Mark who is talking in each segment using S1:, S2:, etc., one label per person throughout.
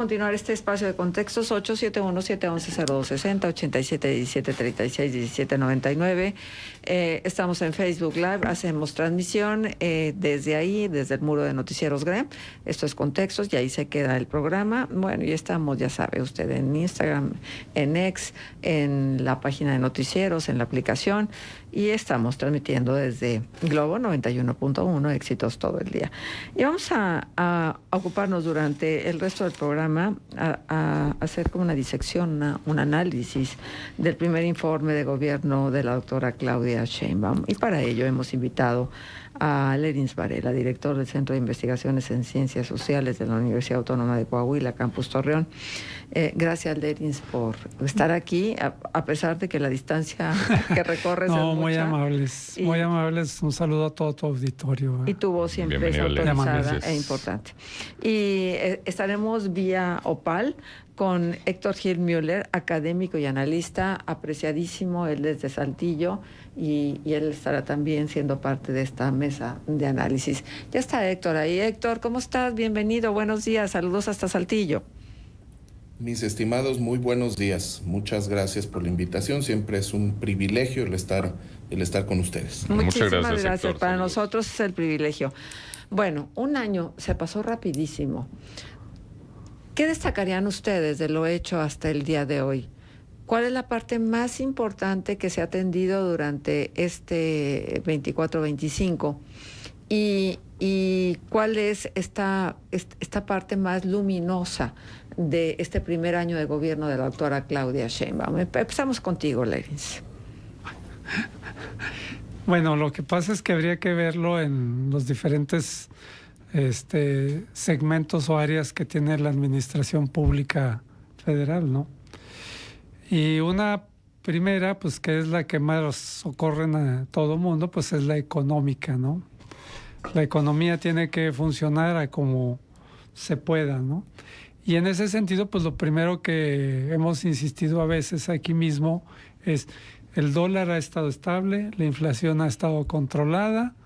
S1: Continuar este espacio de contextos 871-711-0260, 8717-361799. Estamos en Facebook Live, hacemos transmisión desde ahí, desde el muro de Noticieros GREM. Esto es Contextos y ahí se queda el programa. Bueno, y estamos, ya sabe usted, en Instagram, en X, en la página de Noticieros, en la aplicación. Y estamos transmitiendo desde Globo 91.1, éxitos todo el día. Y vamos a ocuparnos durante el resto del programa a hacer como una disección, un análisis del primer informe de gobierno de la doctora Claudia Sheinbaum. Y para ello hemos invitado a Lerins Varela, director del Centro de Investigaciones en Ciencias Sociales de la Universidad Autónoma de Coahuila, Campus Torreón. Gracias, Lerins, por estar aquí, a pesar de que la distancia que recorres es mucha.
S2: Muy amables, muy amables. Un saludo a todo tu auditorio.
S1: Y tu voz siempre es autorizada e importante. Y estaremos vía OPAL con Héctor Gil Müller, académico y analista, apreciadísimo, él es de Saltillo, y él estará también siendo parte de esta mesa de análisis. Ya está Héctor ahí. Héctor, ¿cómo estás? Bienvenido, buenos días, saludos hasta Saltillo.
S3: Mis estimados, muy buenos días. Muchas gracias por la invitación. Siempre es un privilegio el estar con ustedes.
S1: Muchas gracias, Héctor. Para nosotros es el privilegio. Bueno, un año se pasó rapidísimo. ¿Qué destacarían ustedes de lo hecho hasta el día de hoy? ¿Cuál es la parte más importante que se ha atendido durante este 24-25? ¿Y cuál es esta parte más luminosa de este primer año de gobierno de la doctora Claudia Sheinbaum? Empezamos contigo, Lerins.
S2: Bueno, lo que pasa es que habría que verlo en los diferentes segmentos o áreas que tiene la administración pública federal, ¿no? Y una primera, pues que es la que más ocurre a todo mundo, pues es la económica, ¿no? La economía tiene que funcionar a como se pueda, ¿no? Y en ese sentido, pues lo primero que hemos insistido a veces aquí mismo es el dólar ha estado estable, la inflación ha estado controlada,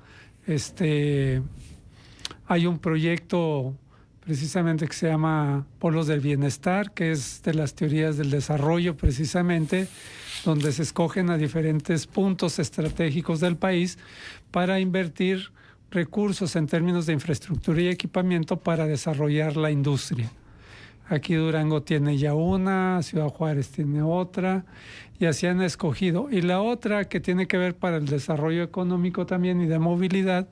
S2: hay un proyecto precisamente que se llama Polos del Bienestar, que es de las teorías del desarrollo precisamente, donde se escogen a diferentes puntos estratégicos del país para invertir recursos en términos de infraestructura y equipamiento para desarrollar la industria. Aquí Durango tiene ya una, Ciudad Juárez tiene otra, y así han escogido. Y la otra que tiene que ver para el desarrollo económico también y de movilidad,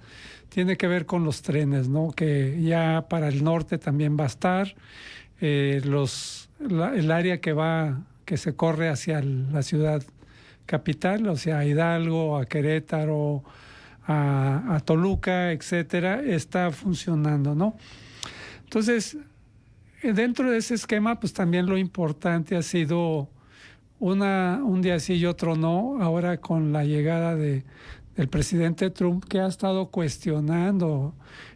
S2: tiene que ver con los trenes, ¿no? Que ya para el norte también va a estar, el área que se corre hacia la ciudad capital, o sea, a Hidalgo, a Querétaro, a Toluca, etcétera, está funcionando, ¿no? Entonces, dentro de ese esquema, pues también lo importante ha sido un día sí y otro no, ahora con la llegada del presidente Trump, que ha estado cuestionando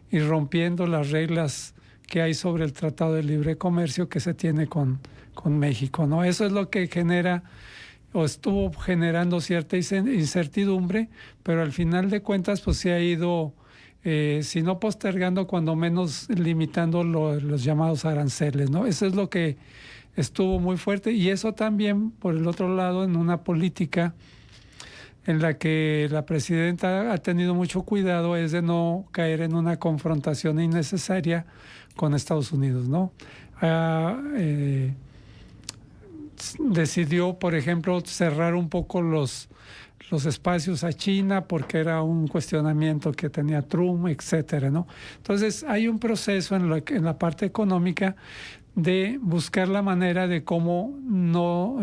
S2: y rompiendo las reglas que hay sobre el Tratado de Libre Comercio que se tiene con México, ¿no? Eso es lo que genera o estuvo generando cierta incertidumbre, pero al final de cuentas pues se ha ido, si no postergando, cuando menos limitando los llamados aranceles, ¿no? Eso es lo que estuvo muy fuerte, y eso también, por el otro lado, en una política en la que la presidenta ha tenido mucho cuidado, es de no caer en una confrontación innecesaria con Estados Unidos, ¿no? Decidió, por ejemplo, cerrar un poco los espacios a China porque era un cuestionamiento que tenía Trump, etcétera, ¿no? Entonces hay un proceso en la parte económica de buscar la manera de cómo no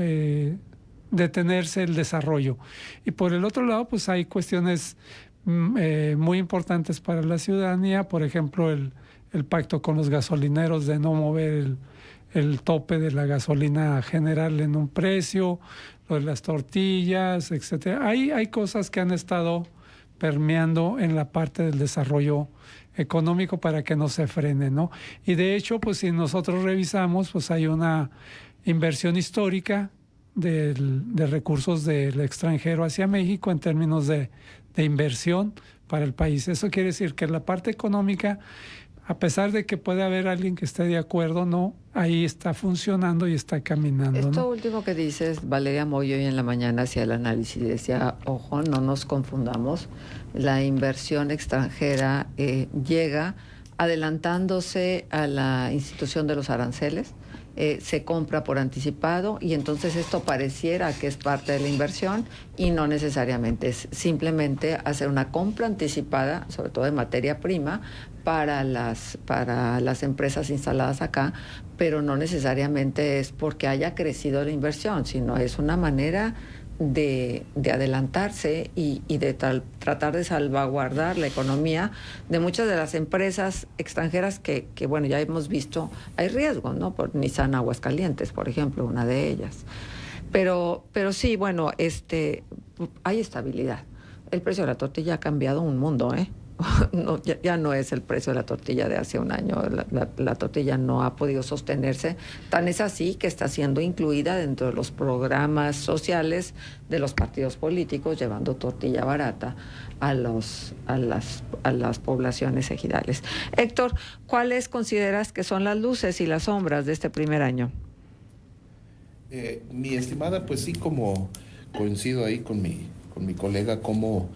S2: detenerse el desarrollo. Y por el otro lado, pues hay cuestiones muy importantes para la ciudadanía, por ejemplo, el pacto con los gasolineros de no mover el tope de la gasolina general en un precio, lo de las tortillas, etcétera. Hay cosas que han estado permeando en la parte del desarrollo económico para que no se frene, ¿no? Y de hecho, pues si nosotros revisamos, pues hay una inversión histórica de recursos del extranjero hacia México en términos de inversión para el país. Eso quiere decir que la parte económica A pesar de que puede haber alguien que esté de acuerdo, no, ahí está funcionando y está caminando,
S1: Esto
S2: ¿no?
S1: último que dices, Valeria Moyo hoy en la mañana hacía el análisis y decía, ojo, no nos confundamos, la inversión extranjera llega adelantándose a la institución de los aranceles, se compra por anticipado y entonces esto pareciera que es parte de la inversión y no necesariamente, es simplemente hacer una compra anticipada, sobre todo de materia prima, para las empresas instaladas acá, pero no necesariamente es porque haya crecido la inversión, sino es una manera de adelantarse y de tratar de salvaguardar la economía de muchas de las empresas extranjeras que bueno, ya hemos visto, hay riesgos, ¿no? Por Nissan Aguascalientes, por ejemplo, una de ellas. Pero sí, bueno, hay estabilidad. El precio de la tortilla ha cambiado un mundo, ¿eh? No, ya no es el precio de la tortilla de hace un año. La tortilla no ha podido sostenerse. Tan es así que está siendo incluida dentro de los programas sociales de los partidos políticos, llevando tortilla barata a las poblaciones ejidales. Héctor, ¿cuáles consideras que son las luces y las sombras de este primer año?
S3: Mi estimada, pues sí, como coincido ahí con mi colega, como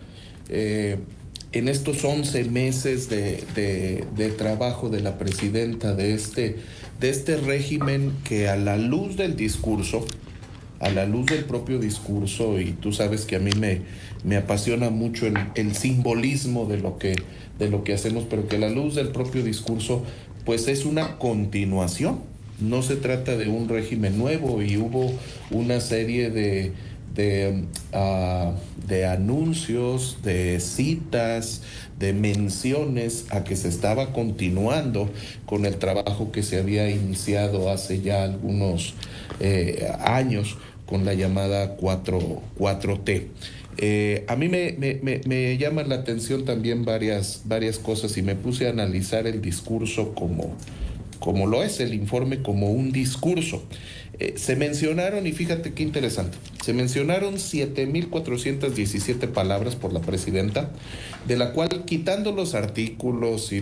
S3: en estos 11 meses de trabajo de la presidenta de este régimen que a la luz del discurso, a la luz del propio discurso, y tú sabes que a mí me apasiona mucho el simbolismo de lo que hacemos, pero que a la luz del propio discurso, pues es una continuación. No se trata de un régimen nuevo y hubo una serie de anuncios, de citas, de menciones a que se estaba continuando con el trabajo que se había iniciado hace ya algunos años con la llamada 4T. A mí me llama la atención también varias cosas y me puse a analizar el discurso como lo es el informe, como un discurso. Se mencionaron, y fíjate qué interesante, se mencionaron 7,417 palabras por la presidenta, de la cual, quitando los artículos y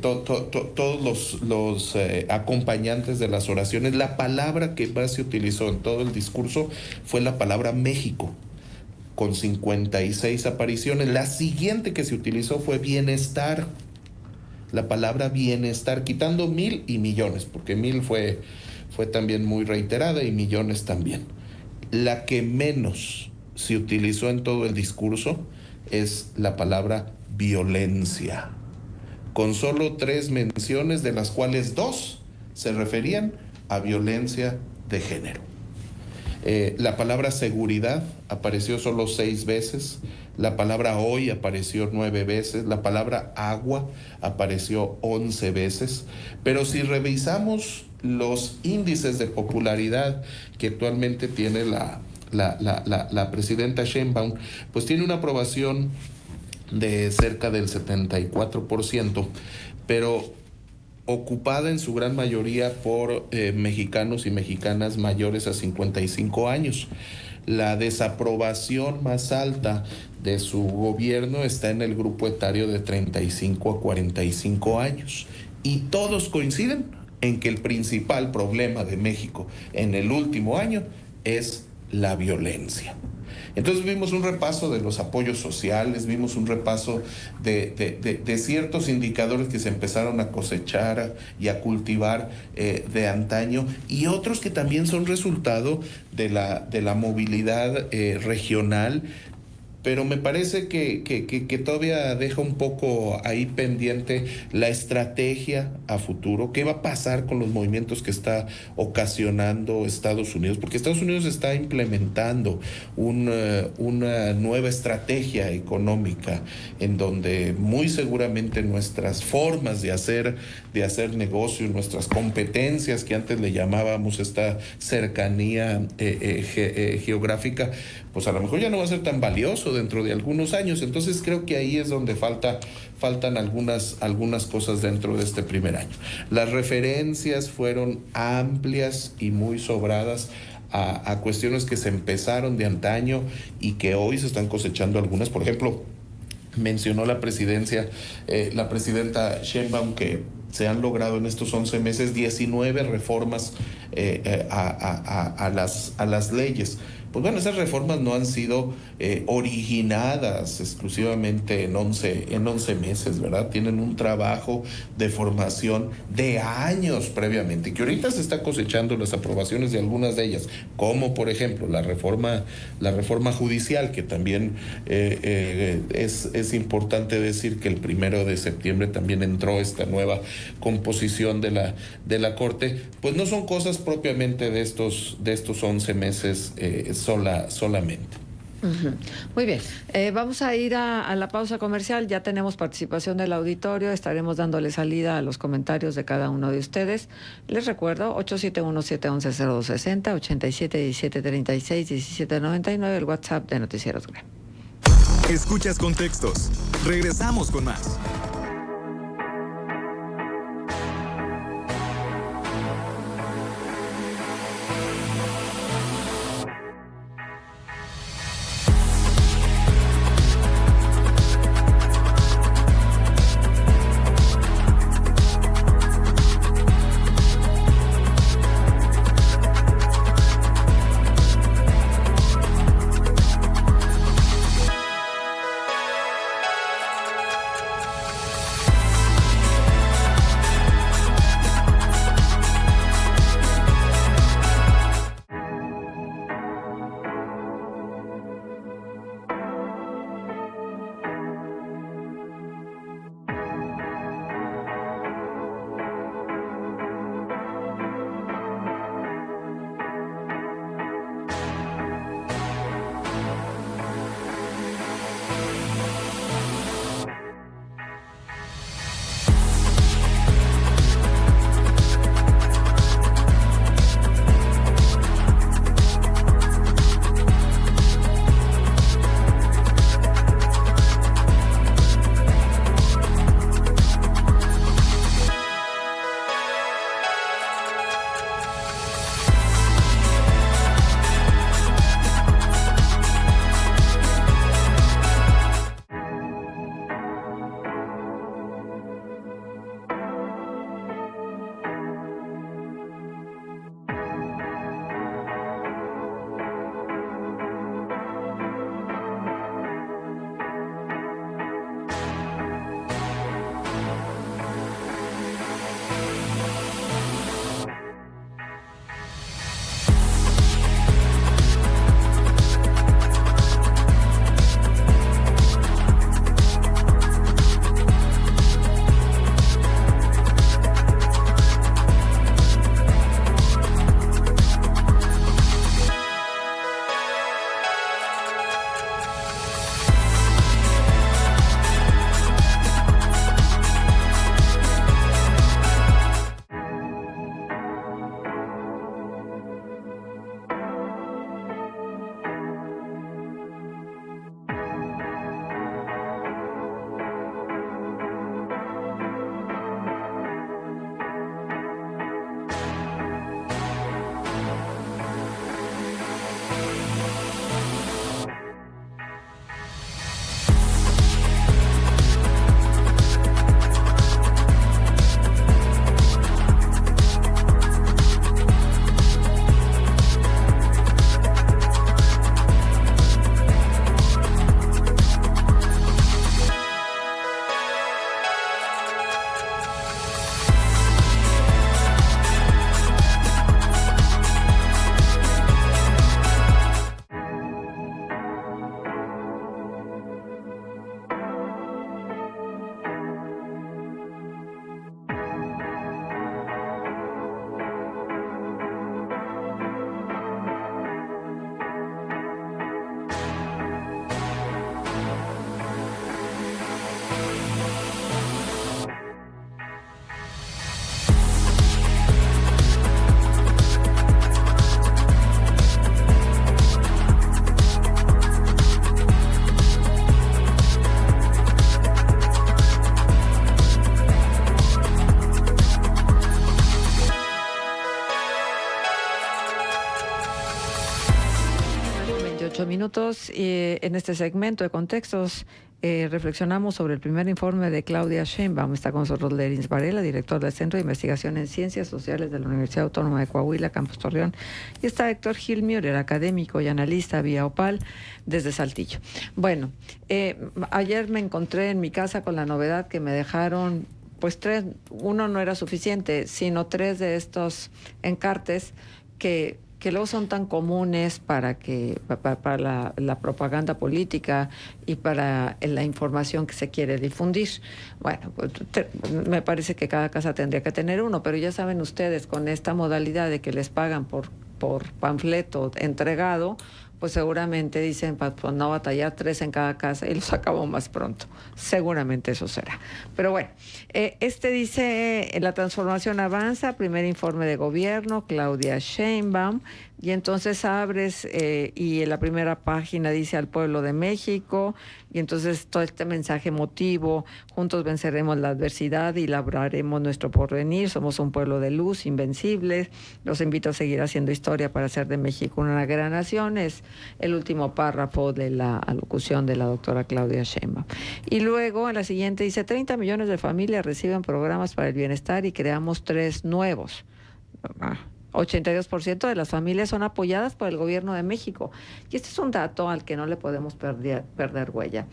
S3: todos los acompañantes de las oraciones, la palabra que más se utilizó en todo el discurso fue la palabra México, con 56 apariciones. La siguiente que se utilizó fue bienestar. La palabra bienestar, quitando 1,000 y millones, porque 1,000 fue también muy reiterada y millones también. La que menos se utilizó en todo el discurso es la palabra violencia, con solo 3 menciones, de las cuales 2 se referían a violencia de género. La palabra seguridad apareció solo 6 veces, la palabra hoy apareció 9 veces, la palabra agua apareció 11 veces, pero si revisamos los índices de popularidad que actualmente tiene la presidenta Sheinbaum, pues tiene una aprobación de cerca del 74%, pero ocupada en su gran mayoría por mexicanos y mexicanas mayores a 55 años. La desaprobación más alta de su gobierno está en el grupo etario de 35 a 45 años. Y todos coinciden en que el principal problema de México en el último año es la violencia. Entonces vimos un repaso de los apoyos sociales, vimos un repaso de ciertos indicadores que se empezaron a cosechar y a cultivar de antaño, y otros que también son resultado de la movilidad regional. Pero me parece que todavía deja un poco ahí pendiente la estrategia a futuro. ¿Qué va a pasar con los movimientos que está ocasionando Estados Unidos? Porque Estados Unidos está implementando una nueva estrategia económica en donde muy seguramente nuestras formas de hacer negocio, nuestras competencias que antes le llamábamos esta cercanía geográfica, pues a lo mejor ya no va a ser tan valioso dentro de algunos años. Entonces creo que ahí es donde faltan algunas cosas dentro de este primer año. Las referencias fueron amplias y muy sobradas a cuestiones que se empezaron de antaño y que hoy se están cosechando algunas. Por ejemplo, mencionó la presidenta Sheinbaum que se han logrado en estos 11 meses 19 reformas a las leyes. Pues bueno, esas reformas no han sido originadas exclusivamente en 11 meses, ¿verdad? Tienen un trabajo de formación de años previamente, que ahorita se está cosechando las aprobaciones de algunas de ellas, como por ejemplo la reforma judicial, que también es importante decir que el 1 de septiembre también entró esta nueva composición de la Corte. Pues no son cosas propiamente de estos 11 meses solamente.
S1: Uh-huh. Muy bien, vamos a ir a la pausa comercial. Ya tenemos participación del auditorio, estaremos dándole salida a los comentarios de cada uno de ustedes. Les recuerdo 871-711-0260, 8717-36-1799, el WhatsApp de Noticieros GREM.
S4: Escuchas Contextos. Regresamos con más.
S1: Minutos en este segmento de contextos reflexionamos sobre el primer informe de Claudia Sheinbaum. Está con nosotros Lerins Varela, director del Centro de Investigación en Ciencias Sociales de la Universidad Autónoma de Coahuila, Campus Torreón. Y está Héctor Gil Müller, académico y analista vía OPAL desde Saltillo. Bueno, ayer me encontré en mi casa con la novedad que me dejaron, pues uno no era suficiente, sino 3 de estos encartes que luego son tan comunes para la propaganda política y para la información que se quiere difundir. Bueno, pues, me parece que cada casa tendría que tener uno, pero ya saben ustedes, con esta modalidad de que les pagan por panfleto entregado, pues seguramente dicen, pues no batallar 3 en cada casa y los acabo más pronto. Seguramente eso será. Pero bueno, dice, la transformación avanza, primer informe de gobierno, Claudia Sheinbaum, y entonces abres y en la primera página dice al pueblo de México, y entonces todo este mensaje emotivo, juntos venceremos la adversidad y labraremos nuestro porvenir, somos un pueblo de luz, invencibles, los invito a seguir haciendo historia para hacer de México una gran nación, es el último párrafo de la alocución de la doctora Claudia Sheinbaum. Y luego en la siguiente dice, 30 millones de familias reciben programas para el bienestar y creamos 3 nuevos. 82% de las familias son apoyadas por el gobierno de México. Y este es un dato al que no le podemos perder huella.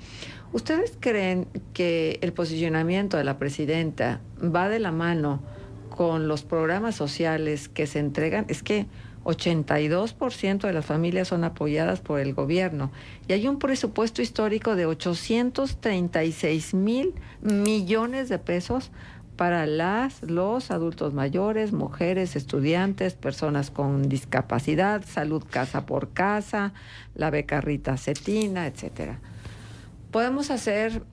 S1: ¿Ustedes creen que el posicionamiento de la presidenta va de la mano con los programas sociales que se entregan? Es que 82% de las familias son apoyadas por el gobierno y hay un presupuesto histórico de 836,000 millones de pesos para los adultos mayores, mujeres, estudiantes, personas con discapacidad, salud casa por casa, la beca Rita Cetina, etcétera. ¿Podemos hacer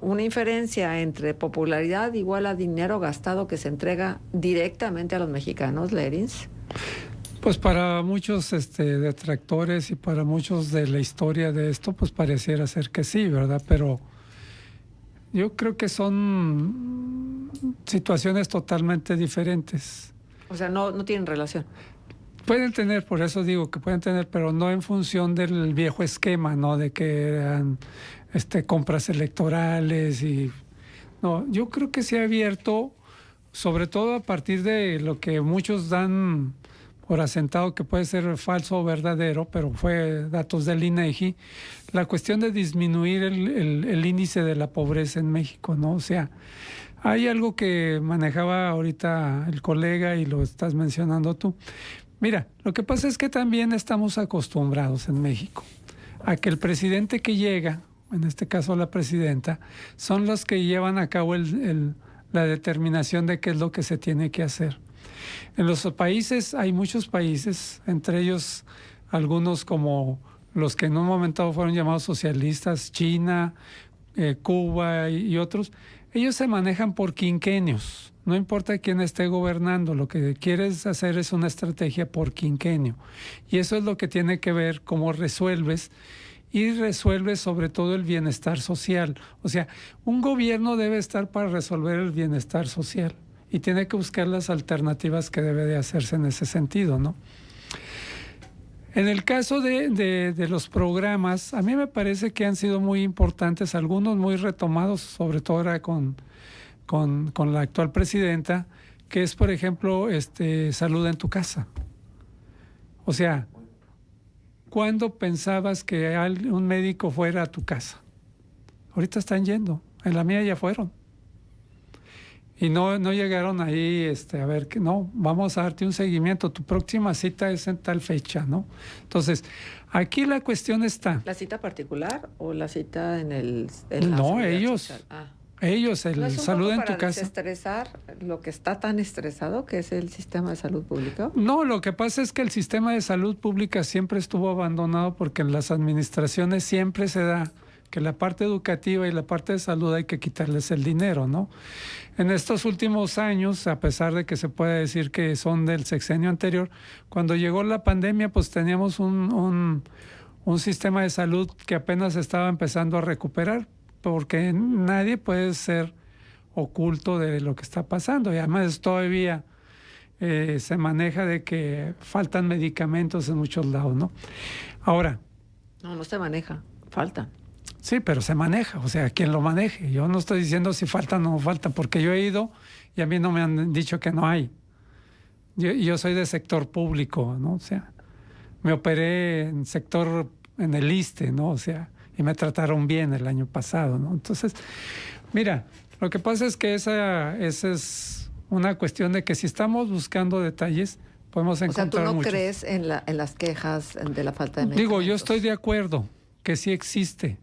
S1: una inferencia entre popularidad igual a dinero gastado que se entrega directamente a los mexicanos, Lerins?
S2: Pues para muchos detractores y para muchos de la historia de esto, pues pareciera ser que sí, ¿verdad? Pero yo creo que son situaciones totalmente diferentes.
S1: O sea, no tienen relación.
S2: Pueden tener, por eso digo que pueden tener, pero no en función del viejo esquema, ¿no? De que eran compras electorales y... No, yo creo que se ha abierto, sobre todo a partir de lo que muchos dan por asentado que puede ser falso o verdadero, pero fue datos del INEGI, la cuestión de disminuir el índice de la pobreza en México, ¿no? O sea, hay algo que manejaba ahorita el colega y lo estás mencionando tú. Mira, lo que pasa es que también estamos acostumbrados en México a que el presidente que llega, en este caso la presidenta, son los que llevan a cabo la determinación de qué es lo que se tiene que hacer. En los países, hay muchos países, entre ellos algunos como los que en un momento fueron llamados socialistas, China, Cuba y otros, ellos se manejan por quinquenios. No importa quién esté gobernando, lo que quieres hacer es una estrategia por quinquenio. Y eso es lo que tiene que ver cómo resuelves, y resuelves sobre todo el bienestar social. O sea, un gobierno debe estar para resolver el bienestar social y tiene que buscar las alternativas que debe de hacerse en ese sentido, ¿no? En el caso de los programas, a mí me parece que han sido muy importantes, algunos muy retomados, sobre todo ahora con la actual presidenta, que es, por ejemplo, Salud en tu Casa. O sea, ¿cuándo pensabas que un médico fuera a tu casa? Ahorita están yendo, en la mía ya fueron. Y no llegaron ahí, a ver, que no, vamos a darte un seguimiento, tu próxima cita es en tal fecha, ¿no? Entonces, aquí la cuestión está...
S1: ¿La cita particular o la cita en
S2: no, ellos, ellos,
S1: ¿No es un
S2: Salud
S1: poco
S2: en tu
S1: para
S2: Casa.
S1: desestresar lo que está tan estresado, que es el sistema de salud público?
S2: No, lo que pasa es que el sistema de salud pública siempre estuvo abandonado porque en las administraciones siempre se da que la parte educativa y la parte de salud hay que quitarles el dinero, ¿no? En estos últimos años, a pesar de que se puede decir que son del sexenio anterior, cuando llegó la pandemia, pues teníamos un sistema de salud que apenas estaba empezando a recuperar, porque nadie puede ser oculto de lo que está pasando. Y además todavía se maneja de que faltan medicamentos en muchos lados, ¿no? Ahora...
S1: No se maneja, faltan.
S2: Sí, pero se maneja, o sea, quien lo maneje. Yo no estoy diciendo si falta o no falta, porque yo he ido y a mí no me han dicho que no hay. Yo soy de sector público, ¿no? O sea, me operé en el ISSSTE, ¿no? O sea, y me trataron bien el año pasado, ¿no? Entonces, mira, lo que pasa es que esa es una cuestión de que si estamos buscando detalles, podemos encontrar muchos.
S1: O sea, ¿tú no crees en las quejas de la falta de medicamentos?
S2: Digo, yo estoy de acuerdo que sí existe.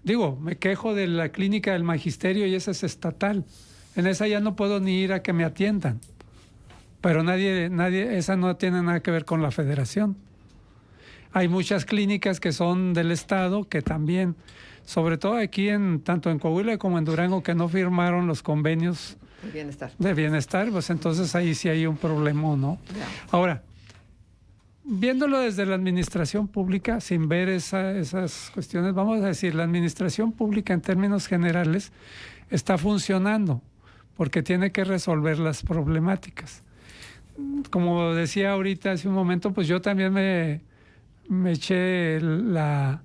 S2: Digo, me quejo de la clínica del magisterio y esa es estatal. En esa ya no puedo ni ir a que me atiendan. Pero esa no tiene nada que ver con la federación. Hay muchas clínicas que son del estado que también, sobre todo aquí tanto en Coahuila como en Durango, que no firmaron los convenios de bienestar, pues entonces ahí sí hay un problema, ¿no?
S1: Ya.
S2: Ahora, viéndolo desde la administración pública, sin ver esas cuestiones, vamos a decir, la administración pública en términos generales está funcionando porque tiene que resolver las problemáticas. Como decía ahorita hace un momento, pues yo también me eché la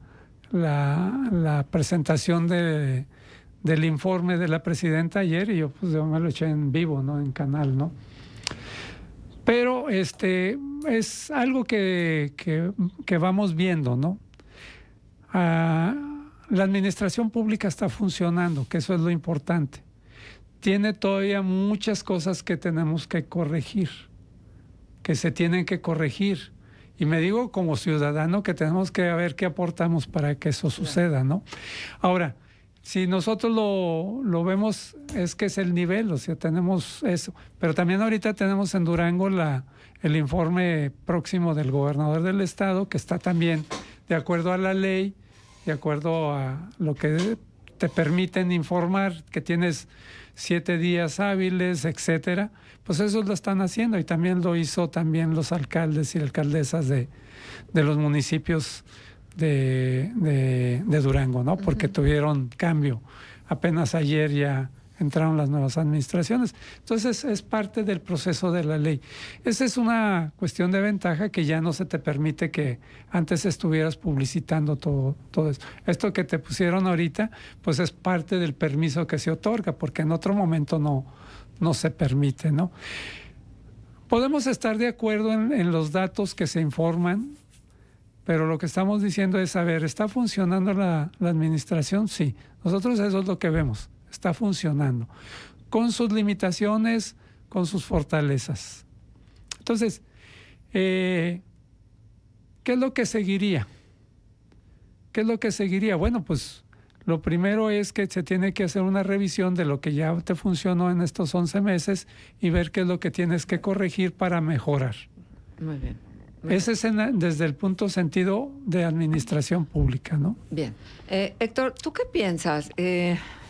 S2: presentación del informe de la presidenta ayer y yo me lo eché en vivo, ¿no? En canal, ¿no? Pero es algo que vamos viendo, ¿no? La administración pública está funcionando, que eso es lo importante. Tiene todavía muchas cosas que tenemos que corregir, que se tienen que corregir. Y me digo como ciudadano que tenemos que ver qué aportamos para que eso suceda, ¿no? Ahora, si nosotros lo vemos, es que es el nivel, o sea, tenemos eso. Pero también ahorita tenemos en Durango el informe próximo del gobernador del estado, que está también de acuerdo a la ley, de acuerdo a lo que te permiten informar, que tienes 7 días hábiles, etcétera. Pues eso lo están haciendo y también lo hizo también los alcaldes y alcaldesas de los municipios de Durango, ¿no? Porque tuvieron cambio. Apenas ayer ya entraron las nuevas administraciones. Entonces es parte del proceso de la ley. Esa es una cuestión de ventaja que ya no se te permite que antes estuvieras publicitando todo esto. Esto que te pusieron ahorita, pues es parte del permiso que se otorga, porque en otro momento no se permite, ¿no? Podemos estar de acuerdo en los datos que se informan, pero lo que estamos diciendo es, a ver, ¿está funcionando la administración? Sí. Nosotros eso es lo que vemos. Está funcionando. Con sus limitaciones, con sus fortalezas. Entonces, ¿qué es lo que seguiría? ¿Qué es lo que seguiría? Bueno, pues lo primero es que se tiene que hacer una revisión de lo que ya te funcionó en estos 11 meses y ver qué es lo que tienes que corregir para mejorar.
S1: Muy bien.
S2: Ese es desde el punto sentido de administración pública, ¿no?
S1: Bien. Héctor, ¿tú qué piensas?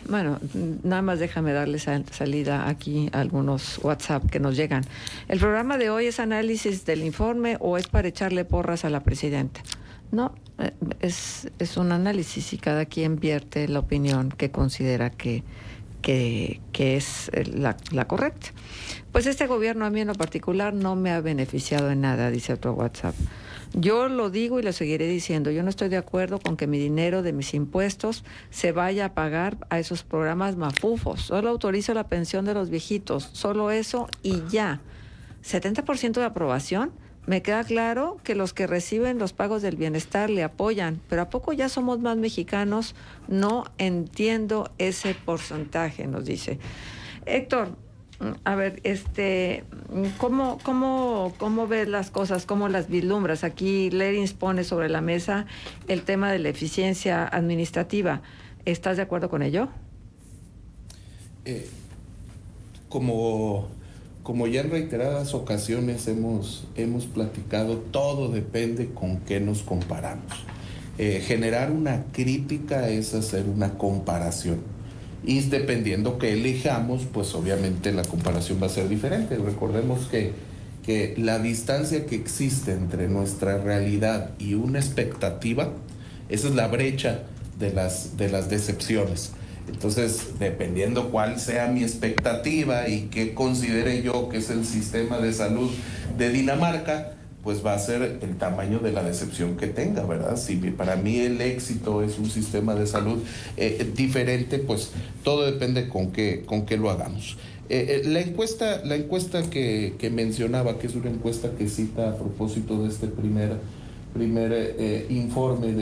S1: Bueno, nada más déjame darle salida aquí a algunos WhatsApp que nos llegan. ¿El programa de hoy es análisis del informe o es para echarle porras a la presidenta? No, es un análisis y cada quien vierte la opinión que considera que es la correcta. Pues este gobierno a mí en lo particular no me ha beneficiado en nada, dice otro WhatsApp. Yo lo digo y lo seguiré diciendo. Yo no estoy de acuerdo con que mi dinero de mis impuestos se vaya a pagar a esos programas mafufos. Solo autorizo la pensión de los viejitos, solo eso y ya. 70% de aprobación. Me queda claro que los que reciben los pagos del bienestar le apoyan, pero ¿a poco ya somos más mexicanos? No entiendo ese porcentaje, nos dice. Héctor, a ver, ¿cómo ves las cosas? ¿Cómo las vislumbras? Aquí Lerins pone sobre la mesa el tema de la eficiencia administrativa. ¿Estás de acuerdo con ello?
S3: Como ya en reiteradas ocasiones hemos platicado, todo depende con qué nos comparamos. Generar una crítica es hacer una comparación. Y dependiendo que elijamos, pues obviamente la comparación va a ser diferente. Recordemos que la distancia que existe entre nuestra realidad y una expectativa, esa es la brecha de las decepciones. Entonces, dependiendo cuál sea mi expectativa y qué considere yo que es el sistema de salud de Dinamarca, pues va a ser el tamaño de la decepción que tenga, ¿verdad? Si para mí el éxito es un sistema de salud diferente, pues todo depende con qué lo hagamos. La encuesta que mencionaba, que es una encuesta que cita a propósito de este primer informe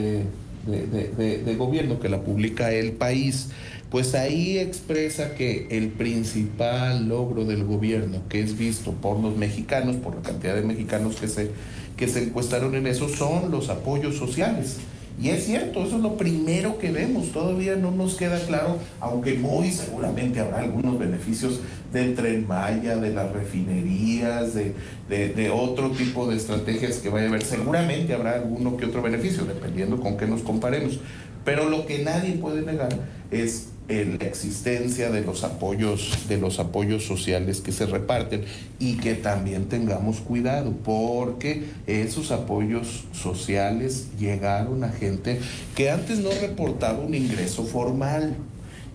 S3: de gobierno que la publica El País, pues ahí expresa que el principal logro del gobierno, que es visto por los mexicanos, por la cantidad de mexicanos que se encuestaron en eso, son los apoyos sociales. Y es cierto, eso es lo primero que vemos. Todavía no nos queda claro, aunque muy seguramente habrá algunos beneficios del Tren Maya, de las refinerías, de otro tipo de estrategias que vaya a haber. Seguramente habrá alguno que otro beneficio, dependiendo con qué nos comparemos. Pero lo que nadie puede negar es la existencia de los apoyos sociales que se reparten, y que también tengamos cuidado, porque esos apoyos sociales llegaron a gente que antes no reportaba un ingreso formal,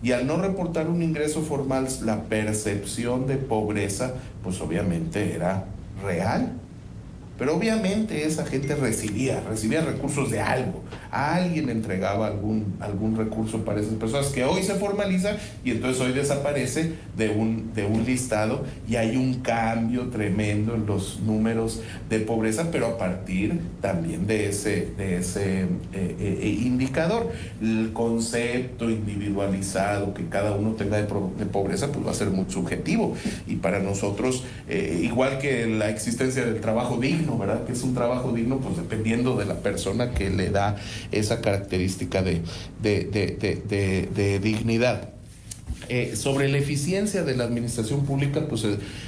S3: y al no reportar un ingreso formal, la percepción de pobreza pues obviamente era real. Pero obviamente esa gente recibía recursos de algo. Alguien entregaba algún recurso para esas personas, que hoy se formaliza y entonces hoy desaparece de un listado, y hay un cambio tremendo en los números de pobreza, pero a partir también de ese indicador. El concepto individualizado que cada uno tenga de pobreza pues va a ser muy subjetivo, y para nosotros, igual que la existencia del trabajo digno, ¿verdad? Que es un trabajo digno, pues dependiendo de la persona que le da esa característica de dignidad. Sobre la eficiencia de la administración pública, pues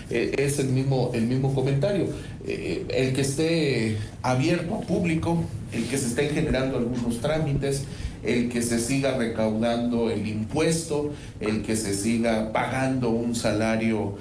S3: es el mismo comentario. El que esté abierto a público, el que se estén generando algunos trámites, el que se siga recaudando el impuesto, el que se siga pagando un salario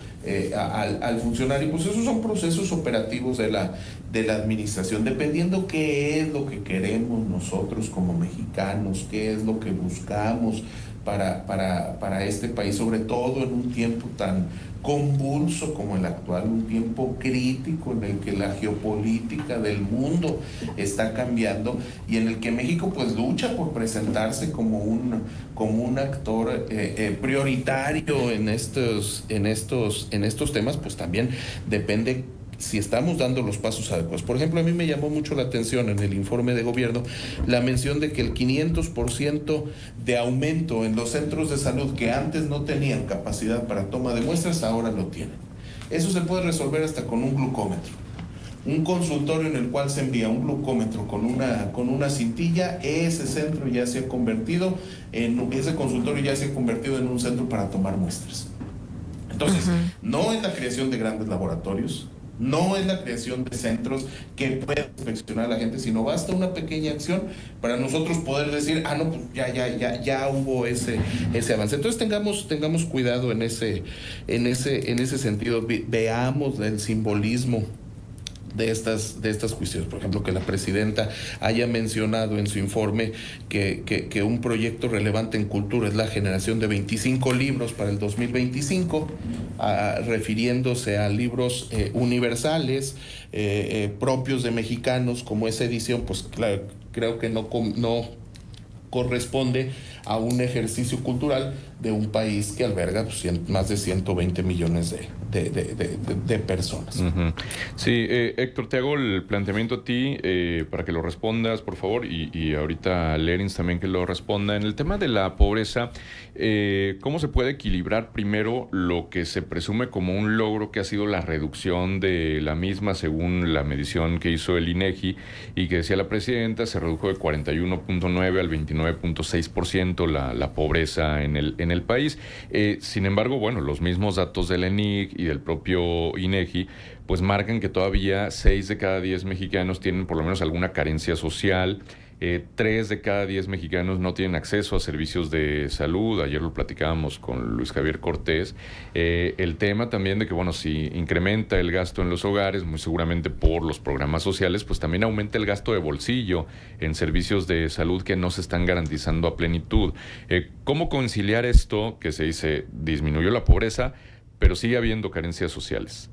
S3: al funcionario, pues esos son procesos operativos de la administración, dependiendo qué es lo que queremos nosotros como mexicanos, qué es lo que buscamos para este país, sobre todo en un tiempo tan convulso como el actual, un tiempo crítico en el que la geopolítica del mundo está cambiando, y en el que México pues lucha por presentarse como un actor prioritario en estos temas. Pues también depende si estamos dando los pasos adecuados. Por ejemplo, a mí me llamó mucho la atención en el informe de gobierno la mención de que el 500% de aumento en los centros de salud, que antes no tenían capacidad para toma de muestras, ahora lo tienen. Eso se puede resolver hasta con un glucómetro. Un consultorio en el cual se envía un glucómetro con una cintilla, ese consultorio ya se ha convertido en un centro para tomar muestras. Entonces, no es la creación de grandes laboratorios, no es la creación de centros que puedan inspeccionar a la gente, sino basta una pequeña acción para nosotros poder decir, no, pues ya hubo ese avance. Entonces tengamos cuidado en ese sentido. Veamos el simbolismo de estas cuestiones. Por ejemplo, que la presidenta haya mencionado en su informe que un proyecto relevante en cultura es la generación de 25 libros para el 2025, refiriéndose a libros universales, propios de mexicanos, como esa edición, pues claro, creo que no corresponde a un ejercicio cultural de un país que alberga más de 120 millones de personas.
S5: Uh-huh. Sí, Héctor, te hago el planteamiento a ti para que lo respondas, por favor, y ahorita a Lerins también que lo responda. En el tema de la pobreza, ¿cómo se puede equilibrar primero lo que se presume como un logro, que ha sido la reducción de la misma según la medición que hizo el INEGI y que decía la presidenta, se redujo de 41.9 al 29.6% la pobreza en el país? Sin embargo, bueno, los mismos datos del ENIC y del propio INEGI pues marcan que todavía 6 de cada 10 mexicanos tienen por lo menos alguna carencia social. 3 de cada 10 mexicanos no tienen acceso a servicios de salud. Ayer lo platicábamos con Luis Javier Cortés. El tema también de que, bueno, si incrementa el gasto en los hogares, muy seguramente por los programas sociales, pues también aumenta el gasto de bolsillo en servicios de salud que no se están garantizando a plenitud. ¿Cómo conciliar esto que se dice disminuyó la pobreza, pero sigue habiendo carencias sociales?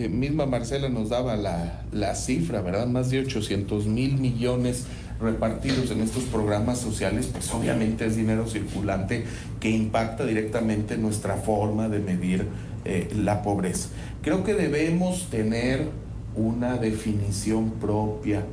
S3: Misma Marcela nos daba la cifra, ¿verdad? Más de 800,000 millones repartidos en estos programas sociales, pues obviamente es dinero circulante que impacta directamente nuestra forma de medir la pobreza. Creo que debemos tener una definición propia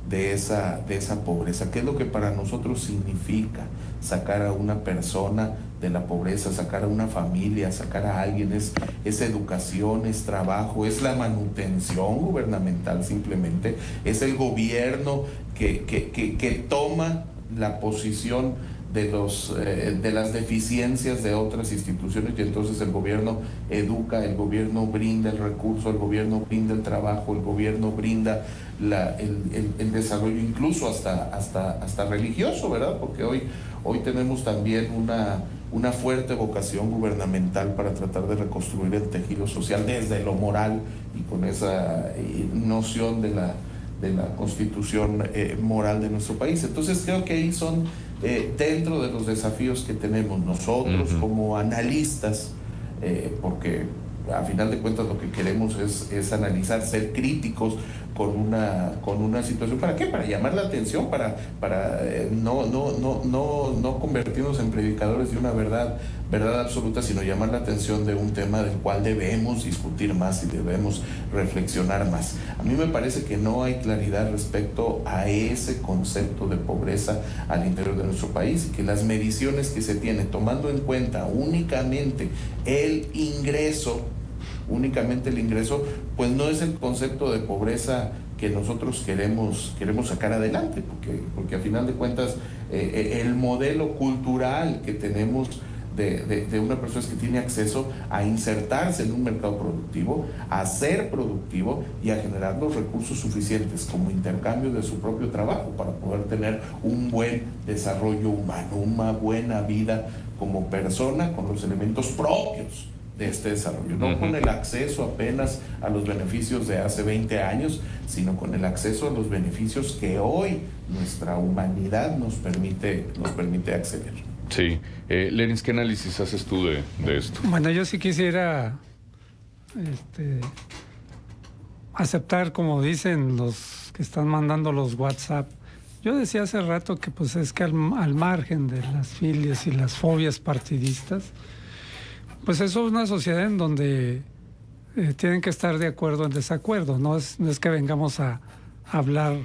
S3: de esa pobreza. ¿Qué es lo que para nosotros significa sacar a una persona de la pobreza, sacar a una familia, sacar a alguien? Es educación, es trabajo, es la manutención gubernamental simplemente, es el gobierno que toma la posición de las deficiencias de otras instituciones, y entonces el gobierno educa, el gobierno brinda el recurso, el gobierno brinda el trabajo, el gobierno brinda el desarrollo, incluso hasta religioso, ¿verdad? Porque hoy tenemos también una fuerte vocación gubernamental para tratar de reconstruir el tejido social desde lo moral, y con esa noción de la constitución moral de nuestro país. Entonces creo que ahí son dentro de los desafíos que tenemos nosotros como analistas, porque a final de cuentas lo que queremos es analizar, ser críticos con una situación. ¿Para qué? Para llamar la atención, para no convertirnos en predicadores de una verdad absoluta, sino llamar la atención de un tema del cual debemos discutir más y debemos reflexionar más. A mí me parece que no hay claridad respecto a ese concepto de pobreza al interior de nuestro país, y que las mediciones que se tienen, tomando en cuenta únicamente el ingreso, pues no es el concepto de pobreza que nosotros queremos sacar adelante, porque a final de cuentas el modelo cultural que tenemos de una persona que tiene acceso a insertarse en un mercado productivo, a ser productivo y a generar los recursos suficientes como intercambio de su propio trabajo para poder tener un buen desarrollo humano, una buena vida como persona, con los elementos propios de este desarrollo, no con el acceso apenas a los beneficios de hace 20 años, sino con el acceso a los beneficios que hoy nuestra humanidad nos permite acceder.
S5: Sí. Lerins, ¿qué análisis haces tú de esto?
S2: Bueno, yo sí quisiera aceptar, como dicen los que están mandando los WhatsApp. Yo decía hace rato que pues es que al margen de las filias y las fobias partidistas, pues eso es una sociedad en donde tienen que estar de acuerdo en desacuerdo. No es que vengamos a hablar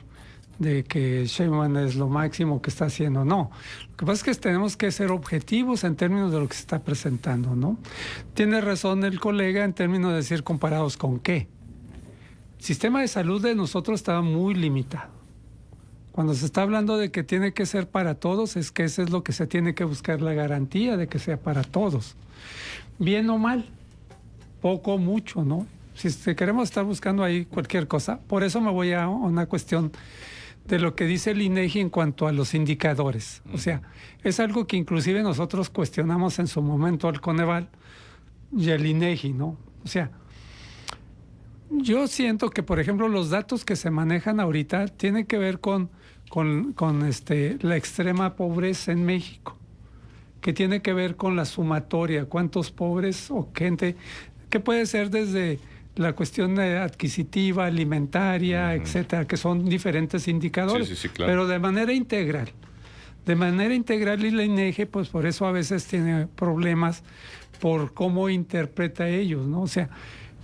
S2: de que Sheinbaum es lo máximo que está haciendo, no. Lo que pasa es que tenemos que ser objetivos en términos de lo que se está presentando, ¿no? Tiene razón el colega en términos de decir comparados con qué. El sistema de salud de nosotros estaba muy limitado. Cuando se está hablando de que tiene que ser para todos, es que eso es lo que se tiene que buscar, la garantía de que sea para todos. Bien o mal, poco o mucho, ¿no? Si queremos estar buscando ahí cualquier cosa, por eso me voy a una cuestión de lo que dice el INEGI en cuanto a los indicadores. O sea, es algo que inclusive nosotros cuestionamos en su momento al Coneval y el INEGI, ¿no? O sea, yo siento que, por ejemplo, los datos que se manejan ahorita tienen que ver con la extrema pobreza en México, que tiene que ver con la sumatoria, cuántos pobres o gente, que puede ser desde la cuestión adquisitiva, alimentaria, etcétera, que son diferentes indicadores,
S5: sí, claro.
S2: Pero de manera integral. De manera integral, y la INEGI, pues por eso a veces tiene problemas por cómo interpreta ellos, ¿no? O sea,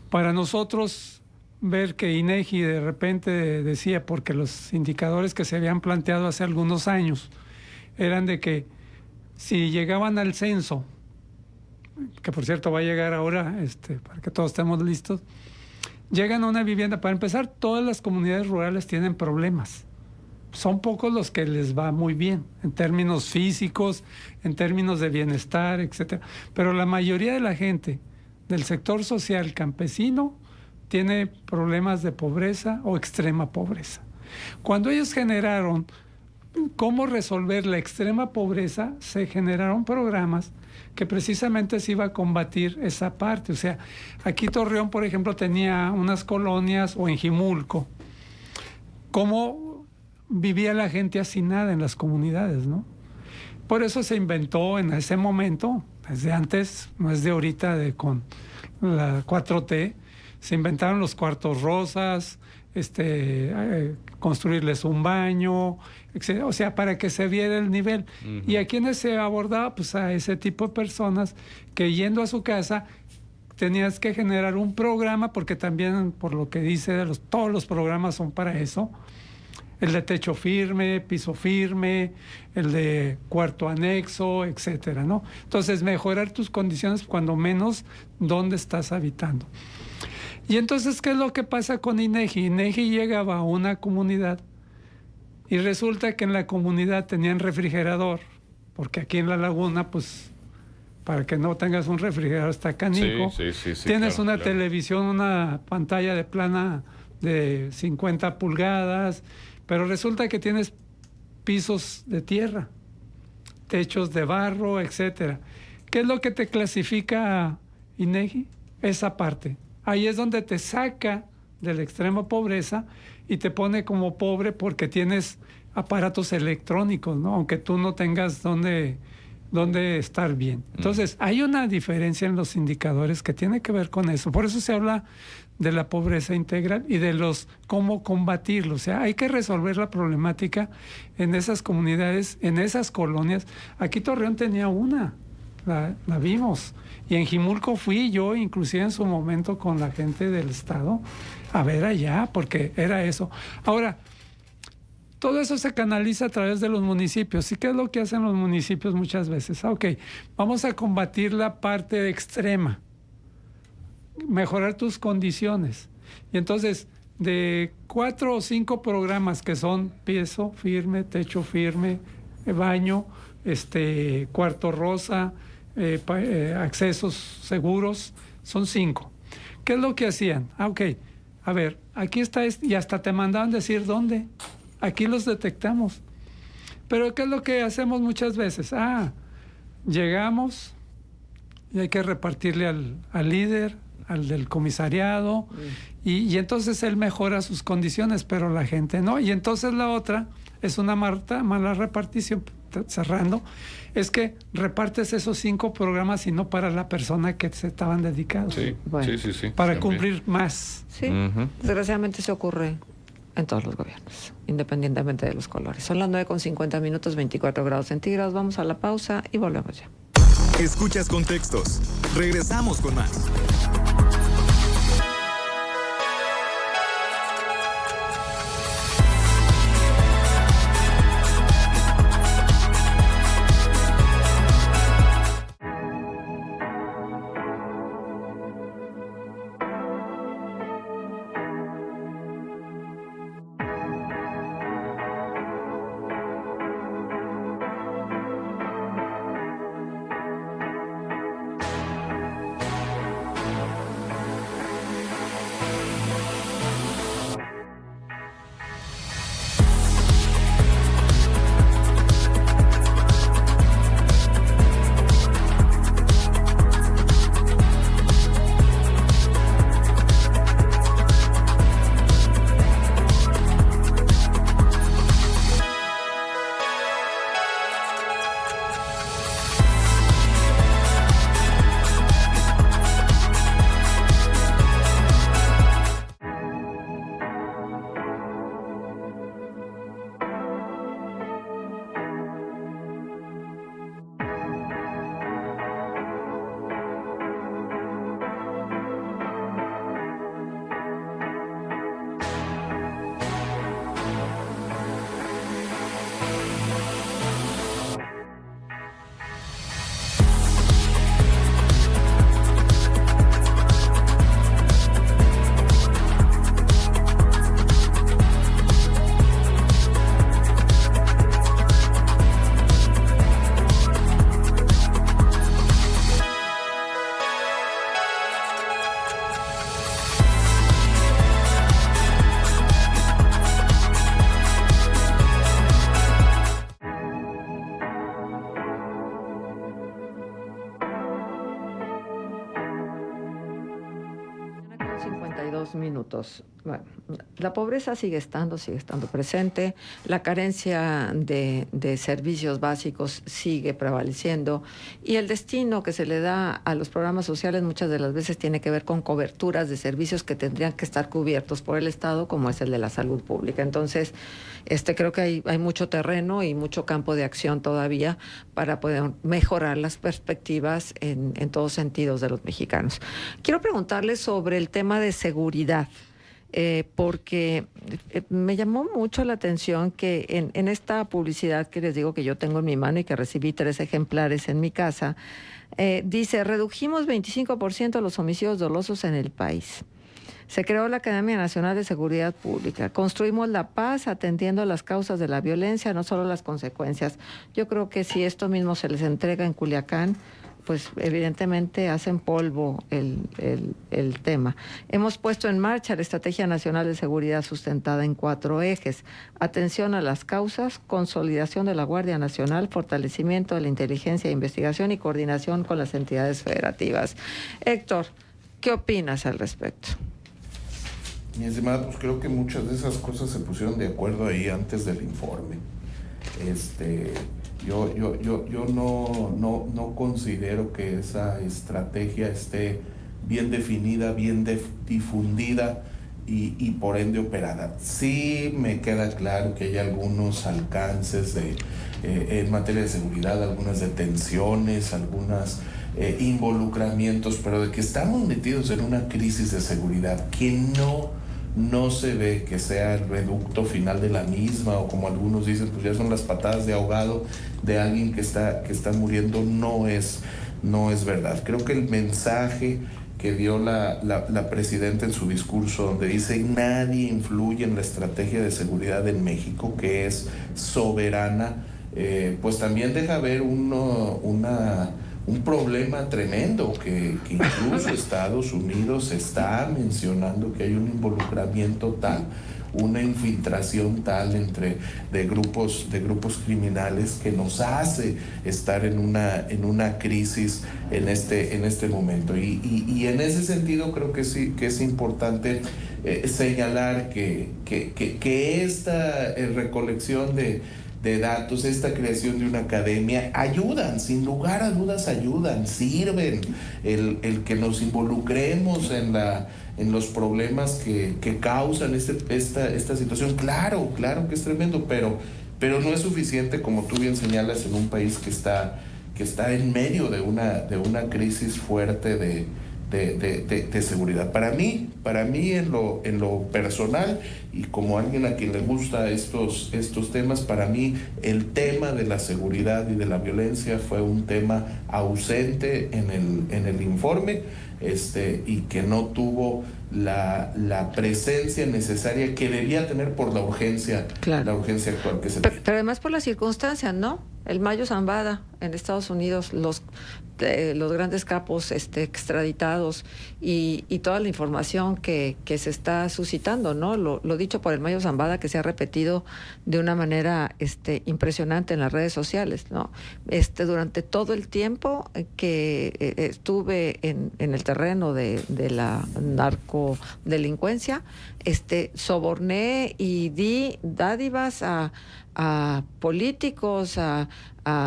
S2: para nosotros ver que INEGI de repente decía, porque los indicadores que se habían planteado hace algunos años eran de que si llegaban al censo, que por cierto va a llegar ahora, para que todos estemos listos, llegan a una vivienda. Para empezar, todas las comunidades rurales tienen problemas. Son pocos los que les va muy bien, en términos físicos, en términos de bienestar, etcétera. Pero la mayoría de la gente del sector social campesino tiene problemas de pobreza o extrema pobreza. Cuando ellos generaron cómo resolver la extrema pobreza, se generaron programas que precisamente se iba a combatir esa parte. O sea, aquí Torreón, por ejemplo, tenía unas colonias, o en Jimulco, cómo vivía la gente hacinada en las comunidades, ¿no? Por eso se inventó en ese momento, desde antes, no es de ahorita, con la 4T, se inventaron los cuartos rosas, construirles un baño, etc. O sea, para que se viera el nivel.
S5: Ujú.
S2: ¿Y a quiénes se abordaba? Pues a ese tipo de personas que yendo a su casa tenías que generar un programa, porque también, por lo que dice, todos los programas son para eso. El de techo firme, piso firme, el de cuarto anexo, etcétera, ¿no? Entonces, mejorar tus condiciones, cuando menos, dónde estás habitando. Y entonces, ¿qué es lo que pasa con INEGI? INEGI llegaba a una comunidad y resulta que en la comunidad tenían refrigerador, porque aquí en La Laguna, pues, para que no tengas un refrigerador está canijo.
S5: Sí,
S2: Tienes
S5: claro,
S2: una
S5: claro.
S2: televisión, una pantalla de plana de 50 pulgadas, pero resulta que tienes pisos de tierra, techos de barro, etcétera. ¿Qué es lo que te clasifica INEGI? Esa parte. Ahí es donde te saca de la extrema pobreza y te pone como pobre porque tienes aparatos electrónicos, ¿no? Aunque tú no tengas dónde estar bien. Entonces, hay una diferencia en los indicadores que tiene que ver con eso. Por eso se habla de la pobreza integral y de cómo combatirlo. O sea, hay que resolver la problemática en esas comunidades, en esas colonias. Aquí Torreón tenía una, la vimos. Y en Jimulco fui yo, inclusive en su momento, con la gente del Estado, a ver allá, porque era eso. Ahora, todo eso se canaliza a través de los municipios. ¿Y qué es lo que hacen los municipios muchas veces? Ok, vamos a combatir la parte extrema, mejorar tus condiciones. Y entonces, de 4 o 5 programas que son piso firme, techo firme, baño, cuarto rosa, accesos seguros, son 5. ¿Qué es lo que hacían? Ok, a ver, aquí está, y hasta te mandaban decir dónde. Aquí los detectamos. Pero ¿qué es lo que hacemos muchas veces? Llegamos y hay que repartirle al líder, al del comisariado, y entonces él mejora sus condiciones, pero la gente no. Y entonces la otra es una mala repartición, cerrando, es que repartes esos 5 programas y no para la persona que se estaban dedicados.
S5: Sí,
S1: Bueno.
S5: sí.
S2: Para
S5: También.
S2: cumplir más.
S1: Sí,
S5: Ujú.
S1: desgraciadamente se ocurre en todos los gobiernos, independientemente de los colores. Son las 9:50, 24 grados centígrados. Vamos a la pausa y volvemos ya.
S4: Escuchas Contextos. Regresamos con más.
S1: Minutos. Bueno, la pobreza sigue estando presente, la carencia de servicios básicos sigue prevaleciendo y el destino que se le da a los programas sociales muchas de las veces tiene que ver con coberturas de servicios que tendrían que estar cubiertos por el Estado, como es el de la salud pública. Entonces, creo que hay mucho terreno y mucho campo de acción todavía para poder mejorar las perspectivas en todos sentidos de los mexicanos. Quiero preguntarles sobre el tema de seguridad. Porque me llamó mucho la atención que en esta publicidad que les digo que yo tengo en mi mano y que recibí 3 ejemplares en mi casa, dice: redujimos 25% los homicidios dolosos en el país. Se creó la Academia Nacional de Seguridad Pública. Construimos la paz atendiendo las causas de la violencia, no solo las consecuencias. Yo creo que si esto mismo se les entrega en Culiacán, pues evidentemente hacen polvo el tema. Hemos puesto en marcha la Estrategia Nacional de Seguridad sustentada en 4 ejes: atención a las causas, consolidación de la Guardia Nacional, fortalecimiento de la inteligencia e investigación y coordinación con las entidades federativas. Héctor, ¿qué opinas al respecto?
S3: Mi estimada, pues creo que muchas de esas cosas se pusieron de acuerdo ahí antes del informe. Yo no considero que esa estrategia esté bien definida, bien difundida y por ende operada. Sí me queda claro que hay algunos alcances en materia de seguridad, algunas detenciones, algunos involucramientos, pero de que estamos metidos en una crisis de seguridad que no se ve que sea el reducto final de la misma, o como algunos dicen, pues ya son las patadas de ahogado de alguien que está muriendo. No es verdad. Creo que el mensaje que dio la presidenta en su discurso, donde dice nadie influye en la estrategia de seguridad en México, que es soberana, pues también deja ver un problema tremendo que incluso Estados Unidos está mencionando, que hay un involucramiento tal, una infiltración tal de grupos criminales que nos hace estar en una crisis en este momento. Y en ese sentido creo que sí que es importante señalar que esta recolección de datos, esta creación de una academia ayudan, sin lugar a dudas ayudan, sirven. El que nos involucremos en los problemas que causan esta situación, claro que es tremendo, pero no es suficiente, como tú bien señalas, en un país que está en medio de una crisis fuerte de seguridad. Para mí en lo personal, y como alguien a quien le gusta estos temas, para mí el tema de la seguridad y de la violencia fue un tema ausente en el informe, y que no tuvo la presencia necesaria que debía tener por la urgencia, claro, la urgencia actual que se tiene.
S1: Pero además por las circunstancias, ¿no? El Mayo Zambada en Estados Unidos, los grandes capos extraditados y toda la información que se está suscitando, ¿no? Lo dicho por el Mayo Zambada, que se ha repetido de una manera impresionante en las redes sociales, ¿no? Durante todo el tiempo que estuve en el terreno de la narcodelincuencia, soborné y di dádivas a políticos, a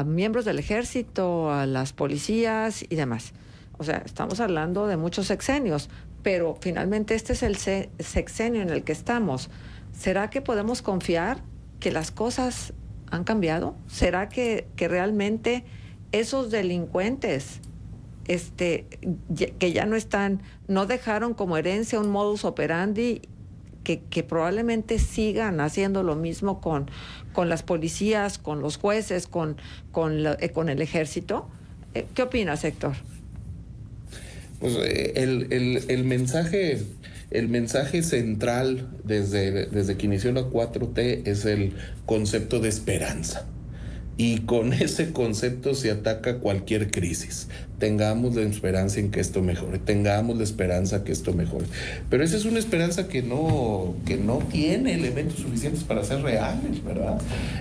S1: miembros del ejército, a las policías y demás. O sea, estamos hablando de muchos sexenios, pero finalmente este es el sexenio en el que estamos. ¿Será que podemos confiar que las cosas han cambiado? ¿Será que realmente esos delincuentes que ya no dejaron como herencia un modus operandi que probablemente sigan haciendo lo mismo con las policías, con los jueces, con el ejército? ¿Qué opinas, Héctor?
S3: Pues el mensaje central desde que inició la 4T es el concepto de esperanza. Y con ese concepto se ataca cualquier crisis. Tengamos la esperanza en que esto mejore, tengamos la esperanza que esto mejore. Pero esa es una esperanza que no tiene elementos suficientes para ser reales, ¿verdad?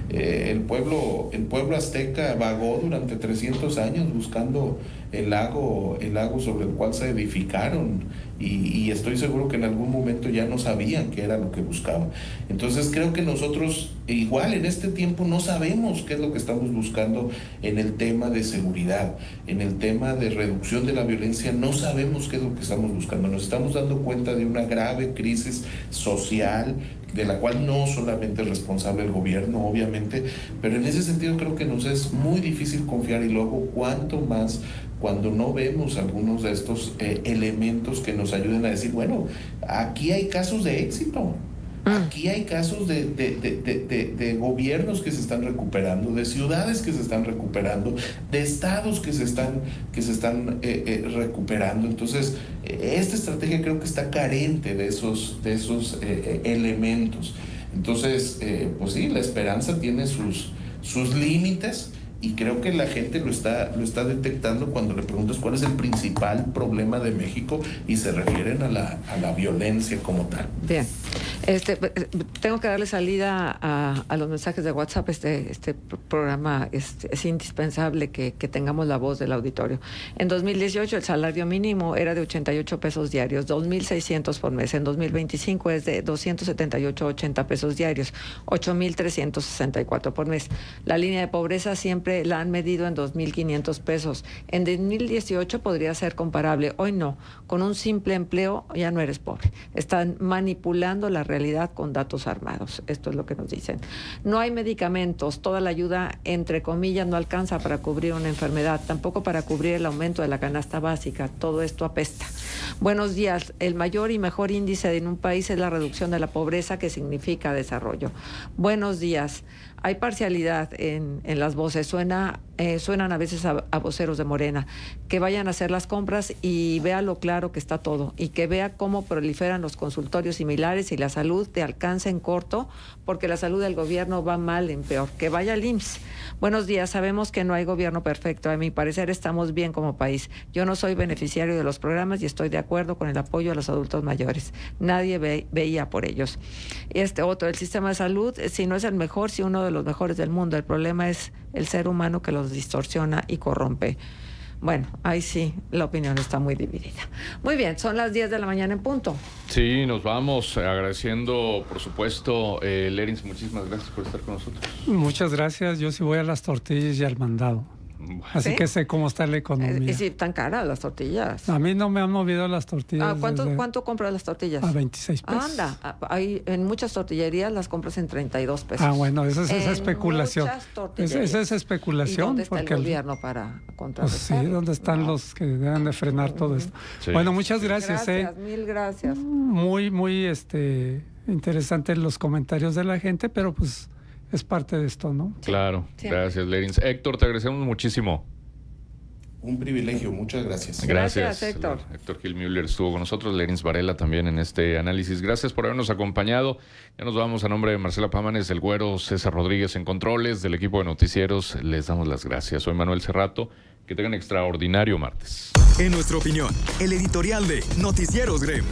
S3: El pueblo azteca vagó durante 300 años buscando el lago sobre el cual se edificaron, y estoy seguro que en algún momento ya no sabían qué era lo que buscaban. Entonces creo que nosotros igual en este tiempo no sabemos qué es lo que estamos buscando en el tema de seguridad, en el tema de reducción de la violencia, no sabemos qué es lo que estamos buscando. Nos estamos dando cuenta de una grave crisis social de la cual no solamente es responsable el gobierno, obviamente, pero en ese sentido creo que nos es muy difícil confiar, y luego cuánto más cuando no vemos algunos de estos elementos que nos ayuden a decir, bueno, aquí hay casos de éxito. Aquí hay casos de gobiernos que se están recuperando, de ciudades que se están recuperando, de estados que se están recuperando. Entonces, esta estrategia creo que está carente de esos elementos. Entonces, pues sí, la esperanza tiene sus límites. Y creo que la gente lo está detectando cuando le preguntas cuál es el principal problema de México, y se refieren a la violencia como tal.
S1: Bien. Tengo que darle salida a los mensajes de WhatsApp. Este programa es indispensable que tengamos la voz del auditorio. En 2018 el salario mínimo era de 88 pesos diarios, 2,600 por mes. En 2025 es de 278.80 pesos diarios, 8,364 por mes. La línea de pobreza siempre la han medido en 2,500 pesos. En 2018 podría ser comparable, hoy no. Con un simple empleo ya no eres pobre. Están manipulando la realidad con datos armados. Esto es lo que nos dicen. No hay medicamentos, toda la ayuda, entre comillas, no alcanza para cubrir una enfermedad, tampoco para cubrir el aumento de la canasta básica. Todo esto apesta. Buenos días. El mayor y mejor índice en un país es la reducción de la pobreza, que significa desarrollo. Buenos días. Hay parcialidad en las voces, suenan a veces a voceros de Morena. Que vayan a hacer las compras y vea lo claro que está todo, y que vea cómo proliferan los consultorios similares y la salud de alcance en corto, porque la salud del gobierno va mal en peor. Que vaya al IMSS. Buenos días, sabemos que no hay gobierno perfecto, a mi parecer estamos bien como país. Yo no soy beneficiario de los programas y estoy de acuerdo con el apoyo a los adultos mayores. Nadie veía por ellos. El sistema de salud, si no es el mejor, si uno de los mejores del mundo, el problema es el ser humano que los distorsiona y corrompe. Bueno, ahí sí, la opinión está muy dividida. Muy bien, son las 10 de la mañana en punto.
S5: Sí, nos vamos agradeciendo, por supuesto, Lerins, muchísimas gracias por estar con nosotros.
S2: Muchas gracias. Yo sí voy a las tortillas y al mandado. Así
S1: ¿Sí?
S2: que sé cómo está la economía.
S1: Y sí, tan caras las tortillas.
S2: A mí no me han movido las tortillas.
S1: ¿Cuánto compras las tortillas?
S2: A 26 pesos.
S1: Anda, en muchas tortillerías las compras en 32 pesos.
S2: Bueno, esa es especulación. Esa es especulación.
S1: ¿Y dónde está
S2: porque
S1: el gobierno para contrarrestar?
S2: Pues sí, ¿dónde están los que deben de frenar todo esto?
S5: Sí.
S2: Bueno, muchas gracias.
S1: Mil gracias.
S2: Muy, muy interesantes los comentarios de la gente, pero pues es parte de esto, ¿no?
S5: Claro,
S1: Sí.
S5: Gracias, Lerins. Héctor, te agradecemos muchísimo.
S3: Un privilegio, muchas gracias.
S1: Gracias, Héctor.
S5: Héctor Gil Müller estuvo con nosotros, Lerins Varela también en este análisis. Gracias por habernos acompañado. Ya nos vamos a nombre de Marcela Pámanes, el Güero, César Rodríguez en controles, del equipo de noticieros. Les damos las gracias. Soy Manuel Cerrato. Que tengan extraordinario martes.
S4: En nuestra opinión, el editorial de Noticieros GREM.